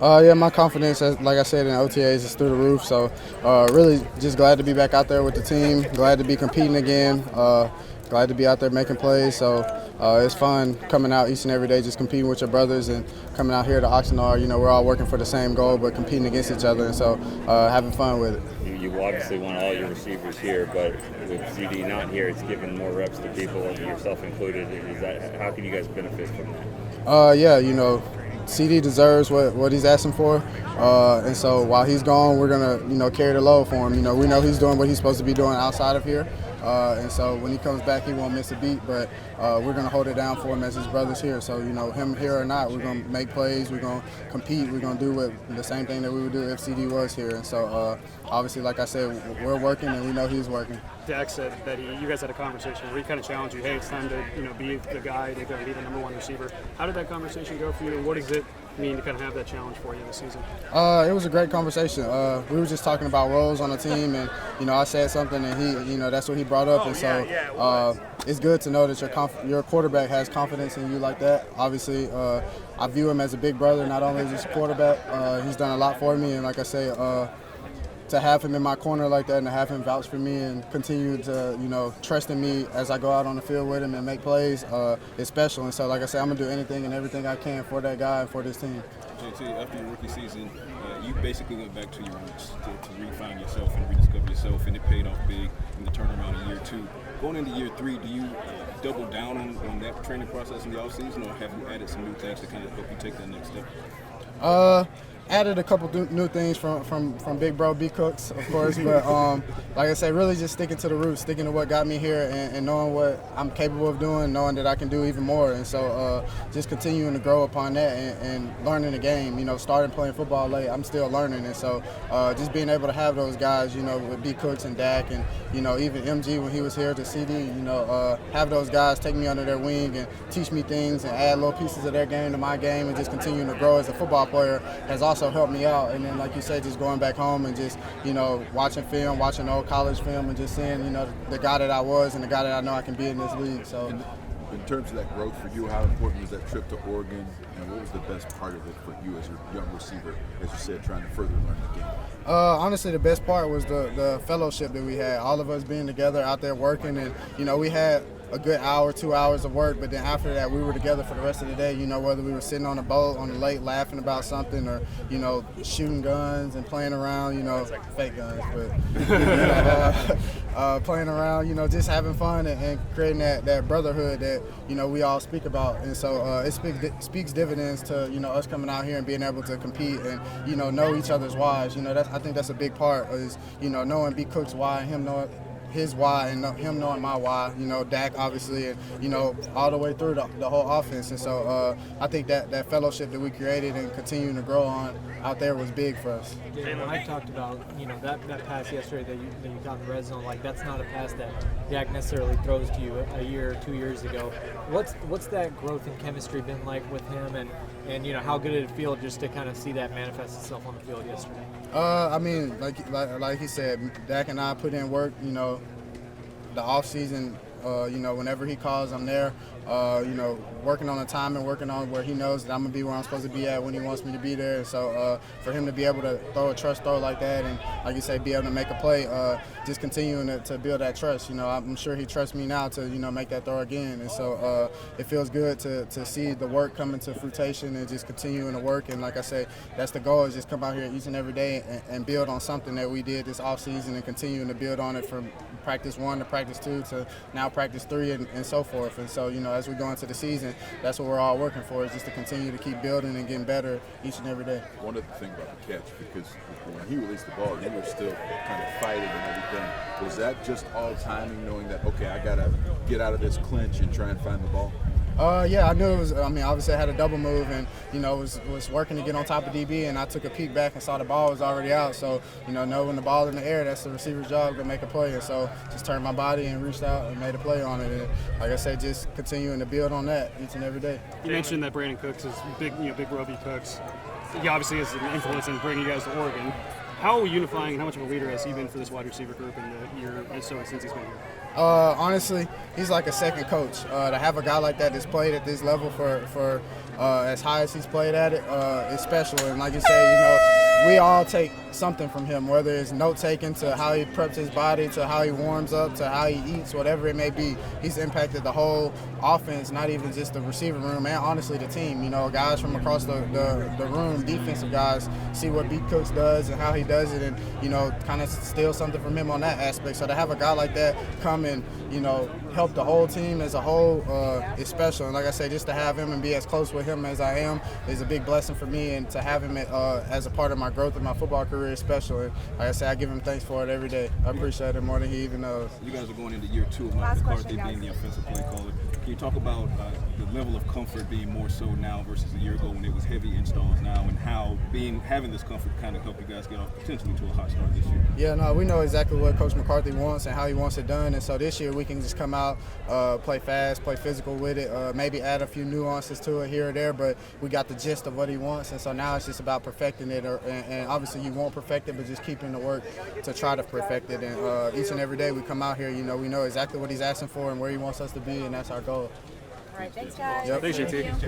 Yeah, my confidence, like I said in OTAs, is through the roof. So, really, just glad to be back out there with the team. Glad to be competing again. Glad to be out there making plays. So, it's fun coming out each and every day, just competing with your brothers and coming out here to Oxnard. We're all working for the same goal, but competing against each other, and so having fun with it. You obviously want all your receivers here, but with CD not here, it's given more reps to people, yourself included. How can you guys benefit from that? Yeah, CD deserves what he's asking for, and so while he's gone, we're gonna carry the load for him. We know he's doing what he's supposed to be doing outside of here, and so when he comes back, he won't miss a beat. But we're gonna hold it down for him as his brothers here. So him here or not, we're gonna make plays, we're gonna compete, we're gonna do the same thing that we would do if CD was here. And so obviously, like I said, we're working, and we know he's working. Dak said that you guys had a conversation where he kind of challenged you, hey, it's time to be the guy to go be the number one receiver. How did that conversation go for you, and what does it mean to kind of have that challenge for you this season? It was a great conversation. We were just talking about roles on the team, and I said something, and he, that's what he brought up, and so it's good to know that your quarterback has confidence in you like that. Obviously, I view him as a big brother, not only as a quarterback. He's done a lot for me, and like I say, to have him in my corner like that and to have him vouch for me and continue to, trust in me as I go out on the field with him and make plays is special. And so, like I said, I'm going to do anything and everything I can for that guy and for this team. JT, after your rookie season, you basically went back to your roots to refine yourself and rediscover yourself, and it paid off big in the turnaround in year 2. Going into year 3, do you double down on that training process in the offseason, or have you added some new things to kind of help you take that next step? Added a couple new things from Big Bro B Cooks, of course, but like I said, really just sticking to the roots, sticking to what got me here, and knowing what I'm capable of doing, knowing that I can do even more, and so just continuing to grow upon that and learning the game. Starting playing football late, I'm still learning, and so just being able to have those guys, with B Cooks and Dak, and even MG when he was here to CD, have those guys take me under their wing and teach me things and add little pieces of their game to my game, and just continuing to grow as a football player has also helped me out. And then, like you said, just going back home and just watching film, watching old college film, and just seeing the guy that I was and the guy that I know I can be in this league. So in terms of that growth for you, how important was that trip to Oregon, and what was the best part of it for you as a young receiver, as you said, trying to further learn the game? Honestly, the best part was the fellowship that we had, all of us being together out there working, and we had a good hour, 2 hours of work, but then after that we were together for the rest of the day, whether we were sitting on a boat on the lake laughing about something, or shooting guns and playing around, fake guns, but playing around, just having fun and creating that brotherhood that we all speak about. And so it speaks dividends to us coming out here and being able to compete and know each other's whys. I think that's a big part, is knowing B Cook's why and him knowing his why and him knowing my why, Dak obviously, and all the way through the whole offense. And so I think that fellowship that we created and continuing to grow on out there was big for us. When I talked about that pass yesterday that you got in the red zone, like that's not a pass that Dak necessarily throws to you a year or 2 years ago. What's that growth and chemistry been like with him, and how good did it feel just to kind of see that manifest itself on the field yesterday? I mean, like he said, Dak and I put in work. The off season, whenever he calls, I'm there. Working on the time and working on where he knows that I'm gonna be where I'm supposed to be at when he wants me to be there. And so for him to be able to throw a trust throw like that, and like you say, be able to make a play, just continuing to build that trust. I'm sure he trusts me now to make that throw again. And so it feels good to see the work coming to fruition and just continuing to work. And like I say, that's the goal, is just come out here each and every day and build on something that we did this off season, and continuing to build on it from practice 1 to practice 2 to now practice 3 and so forth. And so as we go into the season, that's what we're all working for, is just to continue to keep building and getting better each and every day. One other thing about the catch, because when he released the ball, you were still kind of fighting and everything. Was that just all timing, knowing that, okay, I got to get out of this clinch and try and find the ball? Yeah, I knew it was. Obviously I had a double move, and was working to get on top of DB, and I took a peek back and saw the ball was already out. So knowing the ball in the air, that's the receiver's job to make a play. And so just turned my body and reached out and made a play on it. And like I said, just continuing to build on that each and every day. You mentioned that Brandon Cooks is big, Big Roby Cooks. He obviously has an influence in bringing you guys to Oregon. How unifying and how much of a leader has he been for this wide receiver group in the year and so since he's been here? Honestly, he's like a second coach. To have a guy like that that's played at this level for as high as he's played at it is special. And like you say, you know, we all take something from him, whether it's note-taking to how he preps his body, to how he warms up, to how he eats, whatever it may be. He's impacted the whole offense, not even just the receiving room, and honestly the team. You know, guys from across the room, defensive guys, see what B. Cooks does and how he does it, and, you know, kind of steal something from him on that aspect. So to have a guy like that come and, you know, help the whole team as a whole is special. And like I said, just to have him and be as close with him as I am is a big blessing for me, and to have him as a part of my growth in my football career is special. And like I said, I give him thanks for it every day. I appreciate it more than he even knows. You guys are going into year 2 of Mike McCarthy being the offensive play caller. Can you talk about the level of comfort being more so now versus a year ago when it was heavy installs now, and how having this comfort kind of helped you guys get off potentially to a hot start this year? Yeah, no, we know exactly what Coach McCarthy wants and how he wants it done. And so this year we can just come out, play fast, play physical with it, maybe add a few nuances to it here or there, but we got the gist of what he wants. And so now it's just about perfecting it. And obviously you won't perfect it, but just keeping the work to try to perfect it. And each and every day we come out here, you know, we know exactly what he's asking for and where he wants us to be, and that's our goal. All right, thanks, guys. Yep. Thanks, JT.